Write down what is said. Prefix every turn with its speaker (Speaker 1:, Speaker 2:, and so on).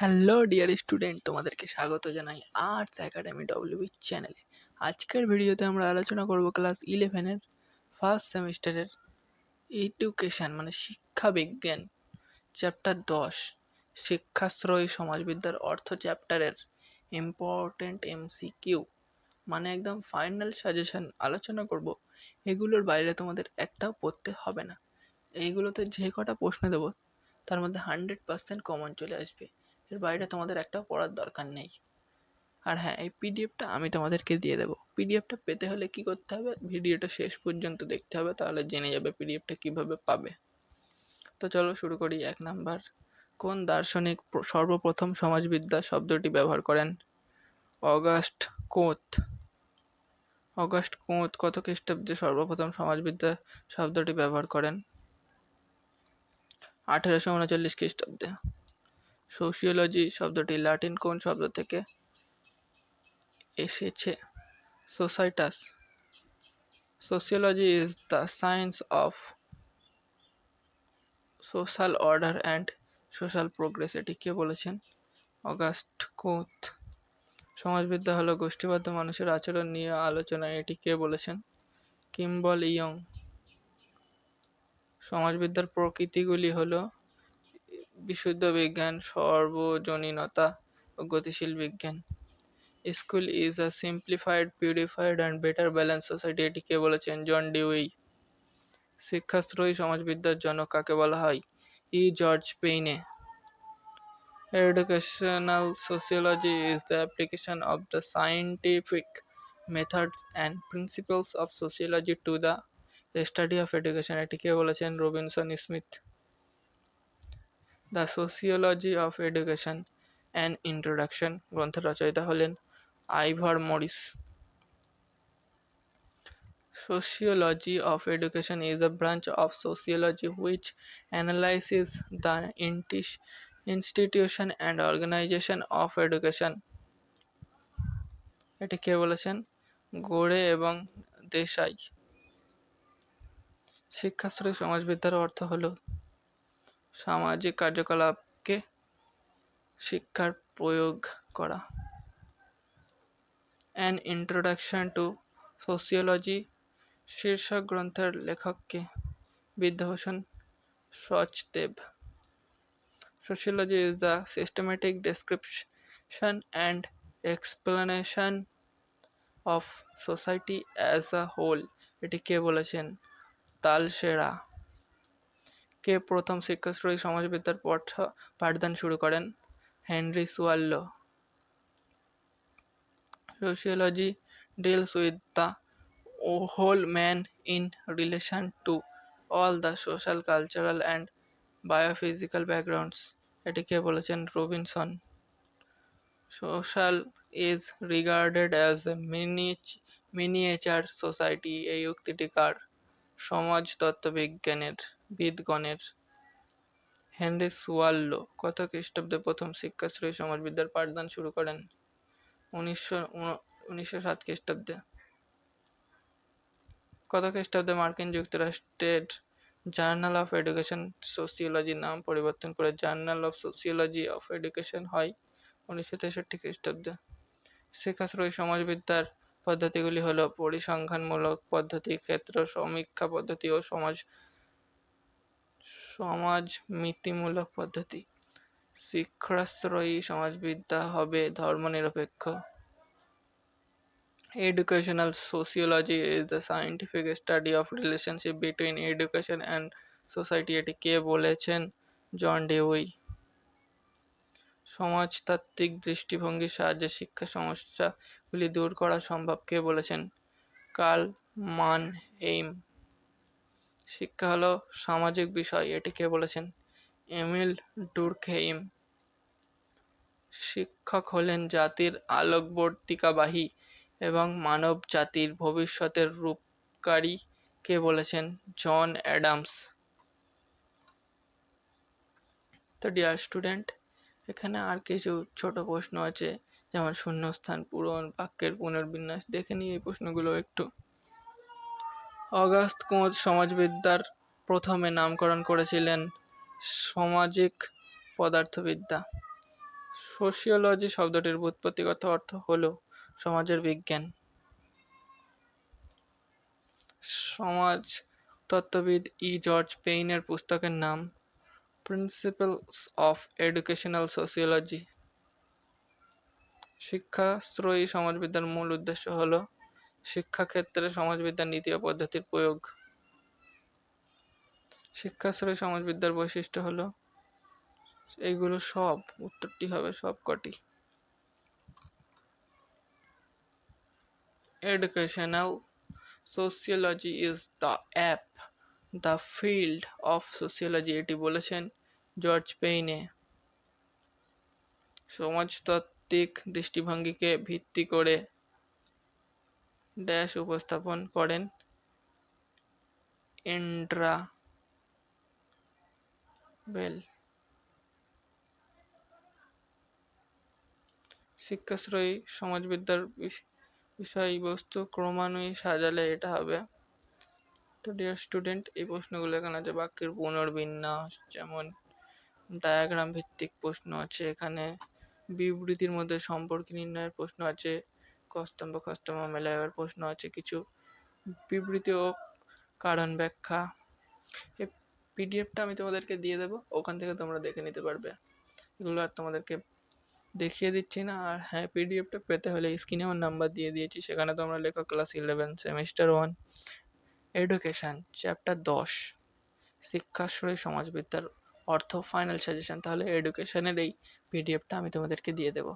Speaker 1: Hello dear student, তোমাদেরকে স্বাগত জানাই আর্টস একাডেমি ডব্লিউবি চ্যানেলে। আজকের ভিডিওতে আমরা আলোচনা করব ক্লাস 11-এর ফার্স্ট সেমিস্টারের এডুকেশন মানে শিক্ষা বিজ্ঞান চ্যাপ্টার 10 শিক্ষাশ্রয়ী সমাজবিদ্যার অর্থ চ্যাপ্টারের ইম্পর্টেন্ট এমসিকিউ মানে একদম ফাইনাল সাজেশন আলোচনা করব। এগুলোর বাইরে তোমাদের একটাও পড়তে হবে না। এইগুলোতে যে কটা প্রশ্ন দেবো তার মধ্যে 100% কমন চলে আসবে। এর বাইরে তোমাদের একটাও পড়ার দরকার নেই। আর হ্যাঁ, এই পিডিএফটা আমি তোমাদেরকে দিয়ে দেবো। পিডিএফটা পেতে হলে কি করতে হবে, ভিডিওটা শেষ পর্যন্ত দেখতে হবে, তাহলে জেনে যাবে পিডিএফটা কিভাবে পাবে। তো চলো শুরু করি। 1 নাম্বার, কোন দার্শনিক সর্বপ্রথম সমাজবিদ্যা শব্দটি ব্যবহার করেন? August Comte. অগাস্ট কোঁৎ কত খ্রিস্টাব্দে সর্বপ্রথম সমাজবিদ্যা শব্দটি ব্যবহার করেন? 1839 খ্রিস্টাব্দে। সোশিওলজি শব্দটি ল্যাটিন কোন শব্দ থেকে এসেছে? সোসাইটাস। Sociology is the science of social order and social progress, এটি কে বলেছেন? August Comte. সমাজবিদ্যা হলো গোষ্ঠীবদ্ধ মানুষের আচরণ নিয়ে আলোচনা, এটি কে বলেছেন? কিম্বল ইয়ং। সমাজবিদ্যার প্রকৃতিগুলি হলো বিশুদ্ধ বিজ্ঞান, সর্বজনীনতা ও গতিশীল বিজ্ঞান। School is a simplified, purified and better balance society, এটি কে বলেছেন? John Dewey. শিক্ষাশ্রয়ী সমাজবিদ্যার জনক কাকে বলা হয়? George পেইনে। Educational sociology is the application of the scientific methods and principles of sociology to the study of education, এটি কে বলেছেন? Robinson Smith. The Sociology of Education, an Introduction গ্রন্থের রচয়িতা হলেন আইভার Morris. Sociology of education is a branch of sociology which analyzes the institution and organization of education, এটি কে বলেছেন? গোড়ে এবং দেশাই। শিক্ষাশ্রয়ী সমাজবিদ্যার অর্থ হলো সামাজিক কার্যকলাপকে শিক্ষার প্রয়োগ করা। An Introduction to Sociology শীর্ষক গ্রন্থের লেখককে? Vidyabhushan Sachdev. Sociology is the systematic description and explanation of society as a whole, এটি কে বলেছেন? তালসেরা। কে প্রথম শিক্ষাশ্রয়ী সমাজবিদ্যার পাঠদান শুরু করেন? Henry সুয়াল্লো। Sociology deals with the whole man in relation to all the social, cultural and biophysical backgrounds, এটি কে বলেছেন? Robinson. Social is regarded as a miniature society, এই উক্তিটি কার? সমাজতত্ত্ব বিদগণের। হেনরি সুয়াল্লো কত খ্রিস্টাব্দে প্রথম শিক্ষাশ্রয়ী সমাজবিদ্যার পাঠদান শুরু করেন? 1907 খ্রিস্টাব্দে। কত খ্রিস্টাব্দে মার্কিন যুক্তরাষ্ট্রের জার্নাল অফ এডুকেশন সোসিওলজির নাম পরিবর্তন করে journal of sociology of education হয়? 1963 খ্রিস্টাব্দে। শিক্ষাশ্রয়ী সমাজবিদ্যার পদ্ধতিগুলি হলো পরিসংখ্যানমূলক পদ্ধতি, ক্ষেত্র সমীক্ষা পদ্ধতি ও সমাজমিতিমূলক পদ্ধতি। শিক্ষাশ্রয়ী সমাজবিদ্যা হবে ধর্মনিরপেক্ষ। Educational sociology is the scientific study of relationship between education and society, এটি কে বলেছেন? John Dewey. সমাজতাত্ত্বিক দৃষ্টিভঙ্গির সাহায্যে শিক্ষা সমস্যাগুলি দূর করা সম্ভব, কে বলেছেন? কার্ল মানহেইম। শিক্ষা হলো সামাজিক বিষয়, এটি কে বলেছেন? এমিল ডুর্কহেইম। শিক্ষক হলেন জাতির আলোকবর্তিকাবাহী এবং মানব জাতির ভবিষ্যতের রূপকারী, কে বলেছেন? John Adams. তো ডিয়ার স্টুডেন্ট, এখানে আর কিছু ছোট প্রশ্ন আছে, যেমন শূন্যস্থান পূরণ, বাক্যের পুনর্বিন্যাস। দেখে নিই এই প্রশ্নগুলো একটু। অগাস্ট কোঁৎ সমাজবিদ্যার প্রথমে নামকরণ করেছিলেন সামাজিক পদার্থবিদ্যা। সোশিওলজি শব্দটির ব্যুৎপত্তিগত অর্থ হলো সমাজের বিজ্ঞান। সমাজ তত্ত্ববিদ জর্জ পেইনের পুস্তকের নাম প্রিন্সিপালস অফ এডুকেশনাল সোশিওলজি। শিক্ষাশ্রয়ী সমাজবিদ্যার মূল উদ্দেশ্য হল শিক্ষাক্ষেত্রে সমাজবিদ্যার নীতি ও পদ্ধতির প্রয়োগ। শিক্ষাশ্রয়ী সমাজবিদ্যার বৈশিষ্ট্য হলো এইগুলো সব, উত্তরটি হবে সবকটি। Educational sociology is the field of sociology, এটি বলেছেন জর্জ পেইনে। সমাজতাত্ত্বিক দৃষ্টিভঙ্গিকে ভিত্তি করে ড্যাশ উপস্থাপন করেন এন্ড্রা বেল। শিক্ষাশ্রয়ী সমাজবিদ্যার বিষয়বস্তু ক্রমান্বয়ে সাজালে এটা হবে। তো ডিয়ার স্টুডেন্ট, এই প্রশ্নগুলো এখানে আছে বাক্যের পুনর্বিন্যাস, যেমন ডায়াগ্রাম ভিত্তিক প্রশ্ন আছে, এখানে বিবৃতির মধ্যে সম্পর্ক নির্ণয়ের প্রশ্ন আছে, কস্তম্ভ খস্তম্ভ মেলাবার প্রশ্ন আছে, কিছু বিবৃতি ও কারণ ব্যাখ্যা। এই পিডিএফটা আমি তোমাদেরকে দিয়ে দেবো, ওখান থেকে তোমরা দেখে নিতে পারবে। এগুলো আর তোমাদেরকে দেখিয়ে দিচ্ছি না। আর হ্যাঁ, পিডিএফটা পেতে হলে স্ক্রিনে আমার নাম্বার দিয়ে দিয়েছি, সেখানে তোমরা লেখো ক্লাস 11 সেমিস্টার 1 এডুকেশন চ্যাপ্টার 10 শিক্ষাশ্রয়ী সমাজবিদ্যার অর্থ ফাইনাল সাজেশন। তাহলে এডুকেশনের এই পিডিএফটা আমি তোমাদেরকে দিয়ে দেবো।